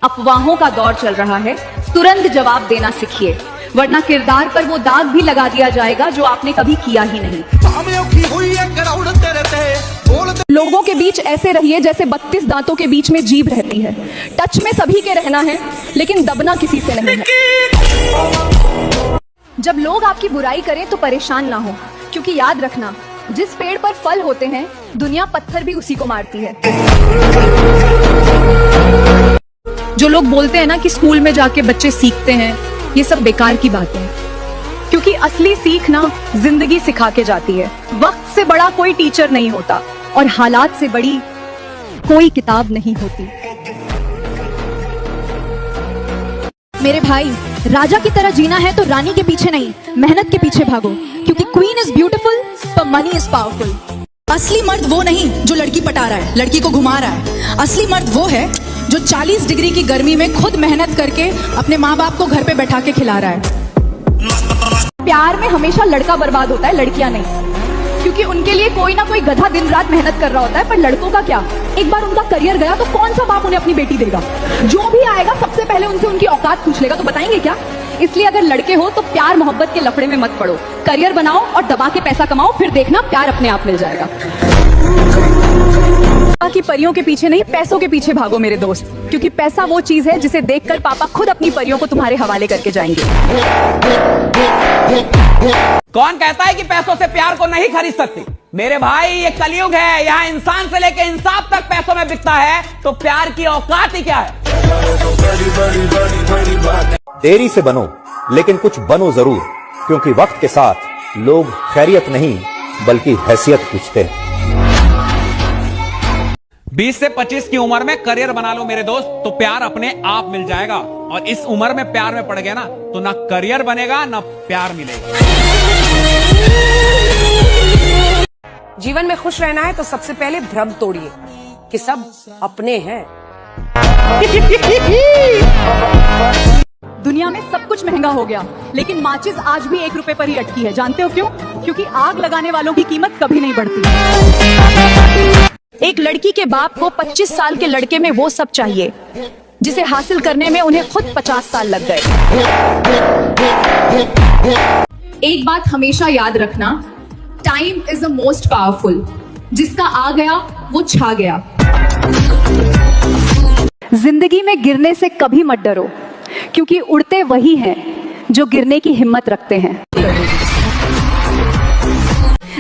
अफवाहों का दौर चल रहा है, तुरंत जवाब देना सीखिए, वरना किरदार पर वो दाग भी लगा दिया जाएगा जो आपने कभी किया ही नहीं। लोगों के बीच ऐसे रहिए जैसे 32 दांतों के बीच में जीभ रहती है। टच में सभी के रहना है, लेकिन दबना किसी से नहीं है। जब लोग आपकी बुराई करें तो परेशान ना हो, क्योंकि याद रखना, जिस पेड़ पर फल होते हैं दुनिया पत्थर भी उसी को मारती है। जो लोग बोलते हैं ना कि स्कूल में जाके बच्चे सीखते हैं, ये सब बेकार की बातें हैं, क्योंकि असली सीख ना जिंदगी सिखा के जाती है। वक्त से बड़ा कोई टीचर नहीं होता और हालात से बड़ी कोई किताब नहीं होती। मेरे भाई, राजा की तरह जीना है तो रानी के पीछे नहीं, मेहनत के पीछे भागो, क्योंकि क्वीन इज ब्यूटीफुल पर मनी इज पावरफुल। असली मर्द वो नहीं जो लड़की पटा रहा है, लड़की को घुमा रहा है। असली मर्द वो है जो 40 डिग्री की गर्मी में खुद मेहनत करके अपने माँ बाप को घर पे बैठा के खिला रहा है। प्यार में हमेशा लड़का बर्बाद होता है, लड़कियां नहीं, क्योंकि उनके लिए कोई ना कोई गधा दिन रात मेहनत कर रहा होता है। पर लड़कों का क्या, एक बार उनका करियर गया तो कौन सा बाप उन्हें अपनी बेटी देगा? जो भी आएगा सबसे पहले उनसे उनकी औकात पूछ लेगा, तो बताएंगे क्या? इसलिए अगर लड़के हो तो प्यार मोहब्बत के लफड़े में मत पड़ो, करियर बनाओ और दबा के पैसा कमाओ, फिर देखना प्यार अपने आप मिल जाएगा। कि परियों के पीछे नहीं, पैसों के पीछे भागो मेरे दोस्त, क्योंकि पैसा वो चीज है जिसे देखकर पापा खुद अपनी परियों को तुम्हारे हवाले करके जाएंगे। कौन कहता है कि पैसों से प्यार को नहीं खरीद सकती? मेरे भाई, ये कलयुग है, यहाँ इंसान से लेकर इंसाफ तक पैसों में बिकता है, तो प्यार की औकात ही क्या है? देरी से बनो, लेकिन कुछ बनो जरूर, क्योंकि वक्त के साथ लोग खैरियत नहीं बल्कि हैसियत पूछते हैं। 20 से 25 की उम्र में करियर बना लो मेरे दोस्त, तो प्यार अपने आप मिल जाएगा। और इस उम्र में प्यार में पड़ गया ना, तो ना करियर बनेगा ना प्यार मिलेगा। जीवन में खुश रहना है तो सबसे पहले भ्रम तोड़िए कि सब अपने हैं। दुनिया में सब कुछ महंगा हो गया, लेकिन माचिस आज भी 1 रुपए पर ही अटकी है। जानते हो क्यों? क्योंकि आग लगाने वालों की कीमत कभी नहीं बढ़ती। एक लड़की के बाप को 25 साल के लड़के में वो सब चाहिए जिसे हासिल करने में उन्हें खुद 50 साल लग गए। एक बात हमेशा याद रखना, time is the most powerful. जिसका आ गया वो छा गया। जिंदगी में गिरने से कभी मत डरो, क्योंकि उड़ते वही हैं जो गिरने की हिम्मत रखते हैं।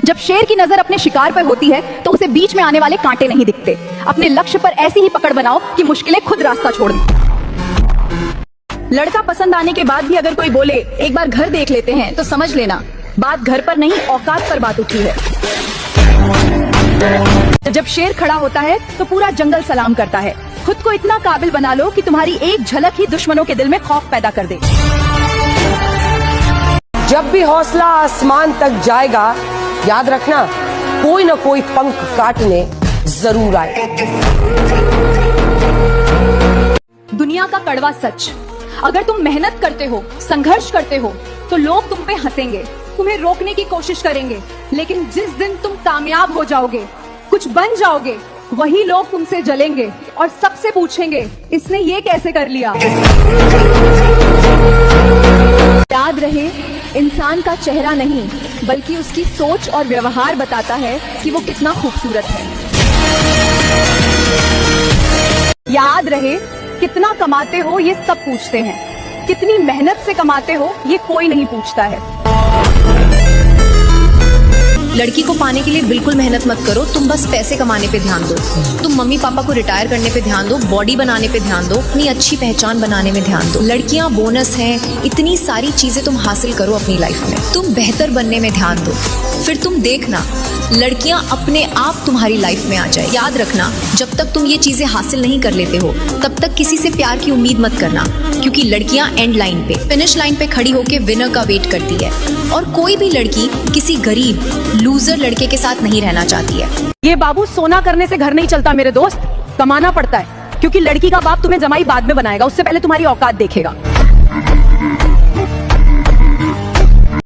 जब शेर की नजर अपने शिकार पर होती है तो उसे बीच में आने वाले कांटे नहीं दिखते। अपने लक्ष्य पर ऐसी ही पकड़ बनाओ कि मुश्किलें खुद रास्ता छोड़ दें। लड़का पसंद आने के बाद भी अगर कोई बोले एक बार घर देख लेते हैं, तो समझ लेना बात घर पर नहीं, औकात पर बात उठी है। जब शेर खड़ा होता है तो पूरा जंगल सलाम करता है। खुद को इतना काबिल बना लो कि तुम्हारी एक झलक ही दुश्मनों के दिल में खौफ पैदा कर दे। जब भी हौसला आसमान तक जाएगा, याद रखना कोई ना कोई पंख काटने जरूर आए। दुनिया का कड़वा सच, अगर तुम मेहनत करते हो, संघर्ष करते हो, तो लोग तुम पे हंसेंगे, तुम्हें रोकने की कोशिश करेंगे, लेकिन जिस दिन तुम कामयाब हो जाओगे, कुछ बन जाओगे, वही लोग तुमसे जलेंगे और सबसे पूछेंगे इसने ये कैसे कर लिया। याद रहे, इंसान का चेहरा नहीं बल्कि उसकी सोच और व्यवहार बताता है कि वो कितना खूबसूरत है। याद रहे, कितना कमाते हो ये सब पूछते हैं, कितनी मेहनत से कमाते हो ये कोई नहीं पूछता है। लड़की को पाने के लिए बिल्कुल मेहनत मत करो, तुम बस पैसे कमाने पे ध्यान दो। तुम मम्मी पापा को रिटायर करने पे ध्यान दो, बॉडी बनाने पे ध्यान दो, अपनी अच्छी पहचान बनाने में ध्यान दो। लड़कियां बोनस हैं, इतनी सारी चीजें तुम हासिल करो अपनी लाइफ में। तुम बेहतर बनने में ध्यान दो, फिर तुम देखना लड़कियां अपने आप तुम्हारी लाइफ में आ जाए। याद रखना, जब तक तुम ये चीजें हासिल नहीं कर लेते हो, तब तक किसी से प्यार की उम्मीद मत करना, क्योंकि लड़कियां एंड लाइन पे, फिनिश लाइन पे खड़ी होके विनर का वेट करती है। और कोई भी लड़की किसी गरीब लूजर लड़के के साथ नहीं रहना चाहती है। ये बाबू, सोना करने से घर नहीं चलता मेरे दोस्त, कमाना पड़ता है, क्योंकि लड़की का बाप तुम्हें जमाई बाद में बनाएगा, उससे पहले तुम्हारी औकात देखेगा।